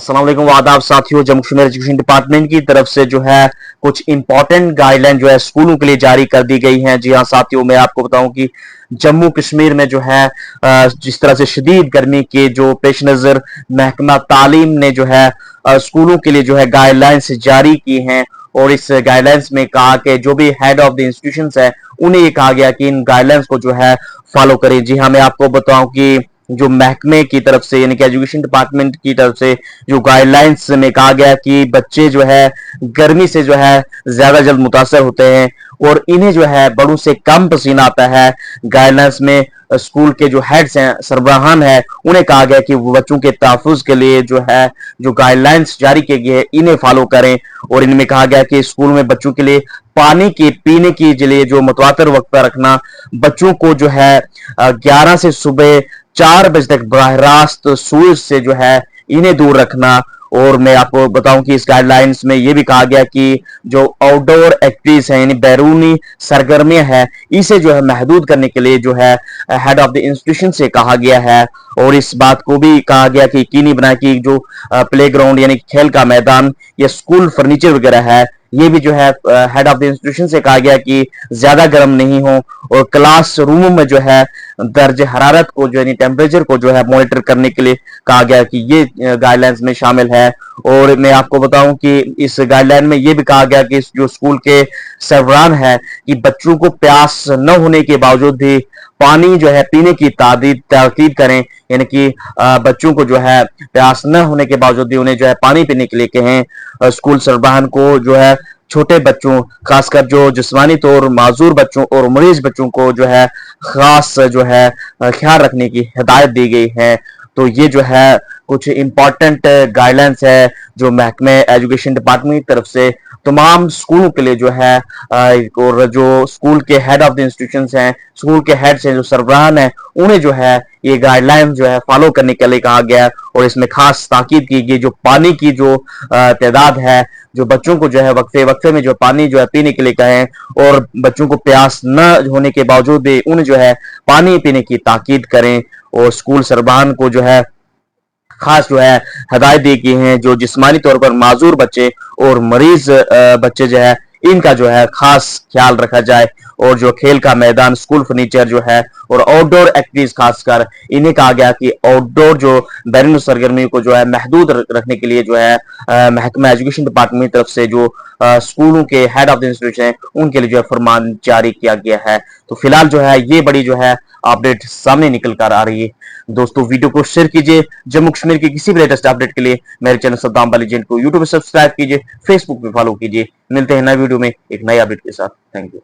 अस्सलाम वालेकुम आदाब साथियों। जम्मू कश्मीर एजुकेशन डिपार्टमेंट की तरफ से जो है कुछ इंपॉर्टेंट गाइडलाइन जो है स्कूलों के लिए जारी कर दी गई हैं। जी हाँ साथियों, मैं आपको बताऊं कि जम्मू कश्मीर में जो है जिस तरह से शदीद गर्मी के जो पेश नजर महकमा तालीम ने जो है स्कूलों के लिए जो है गाइडलाइंस जारी की हैं, और इस गाइडलाइंस में कहा कि जो भी हेड ऑफ द इंस्टीट्यूशंस है उन्हें ये कहा गया कि इन गाइडलाइंस को जो है फॉलो करें। जी हाँ, मैं आपको बताऊं कि जो महकमे की तरफ से यानी कि एजुकेशन डिपार्टमेंट की तरफ से जो गाइडलाइंस में कहा गया कि बच्चे जो है गर्मी से जो है ज्यादा जल्द मुतासर होते हैं और इन्हें जो है बड़ों से कम पसीना आता है। गाइडलाइंस में स्कूल के जो हेड्स हैं, सरबराहान है, उन्हें कहा गया कि वो बच्चों के तहफ़्फ़ुज़ के लिए जो है जो गाइडलाइंस जारी किए गए इन्हें फॉलो करें। और इनमें कहा गया कि स्कूल में बच्चों के लिए पानी की पीने के लिए जो मुतवातर वक्त पर रखना, बच्चों को जो है 11 से सुबह 4 बजे तक बराह रास्त सूरज से जो है इन्हें दूर रखना। और मैं आपको बताऊं कि इस गाइडलाइंस में यह भी कहा गया कि जो आउटडोर एक्टिविटीज हैं यानी बैरूनी सरगर्मियां हैं, इसे जो है महदूद करने के लिए जो है हेड ऑफ द इंस्टीट्यूशन से कहा गया है। और इस बात को भी कहा गया कि यकीनी बनाए कि जो प्ले ग्राउंड यानी खेल का मैदान या स्कूल फर्नीचर वगैरह है, ये भी जो है हेड ऑफ द इंस्टीट्यूशन से कहा गया कि ज्यादा गर्म नहीं हो। और क्लास रूमों में जो है दर्ज हरारत को जो है टेम्परेचर को जो है मॉनिटर करने के लिए कहा गया कि ये गाइडलाइंस में शामिल है। और मैं आपको बताऊं कि इस गाइडलाइन में ये भी कहा गया कि जो स्कूल के सरबराह है कि बच्चों को प्यास न होने के बावजूद भी पानी जो है पीने की ताकीद करें, यानी कि बच्चों को जो है प्यास न होने के बावजूद भी उन्हें जो है पानी पीने के लिए कहें। स्कूल सरबराह को जो है छोटे बच्चों, खासकर जो जिस्मानी तौर माजूर बच्चों और मरीज बच्चों को जो है खास जो है ख्याल रखने की हिदायत दी गई है। तो ये जो है कुछ इंपॉर्टेंट गाइडलाइंस है जो महकमे एजुकेशन डिपार्टमेंट की तरफ से तमाम स्कूलों के लिए जो है और जो स्कूल के हेड ऑफ द इंस्टीट्यूशंस हैं, स्कूल के हेड्स हैं, जो सरबराहान हैं, उन्हें जो है ये गाइडलाइन जो है फॉलो करने के लिए कहा गया। और इसमें खास ताकीद की गई जो पानी की जो तादाद है, जो बच्चों को जो है वक्फे वक्फे में जो पानी जो है पीने के लिए कहें और बच्चों को प्यास न होने के बावजूद भी उन्हें जो है पानी पीने की ताकीद करें। और स्कूल सरबराहान को जो है खास जो है हदायत दी गई हैं जो जिस्मानी तौर पर माजूर बच्चे और मरीज बच्चे जो है इनका जो है खास ख्याल रखा जाए। और जो खेल का मैदान, स्कूल फर्नीचर जो है और आउटडोर एक्टिविटीज खासकर इन्हें कहा गया कि आउटडोर जो बैरून सरगर्मी को जो है महदूद रखने के लिए जो है महकमा एजुकेशन डिपार्टमेंट की तरफ से जो स्कूलों के हेड ऑफ द इंस्टीट्यूशन है उनके लिए जो है फरमान जारी किया गया है। तो फिलहाल जो है ये बड़ी जो है अपडेट सामने निकल कर आ रही है। दोस्तों, वीडियो को शेयर कीजिए। जम्मू कश्मीर की किसी भी लेटेस्ट अपडेट के लिए मेरे चैनल सद्दाम बालीजेंट को यूट्यूब पे सब्सक्राइब कीजिए, फेसबुक पे फॉलो कीजिए। मिलते हैं नए वीडियो में एक नई अपडेट के साथ। Thank you.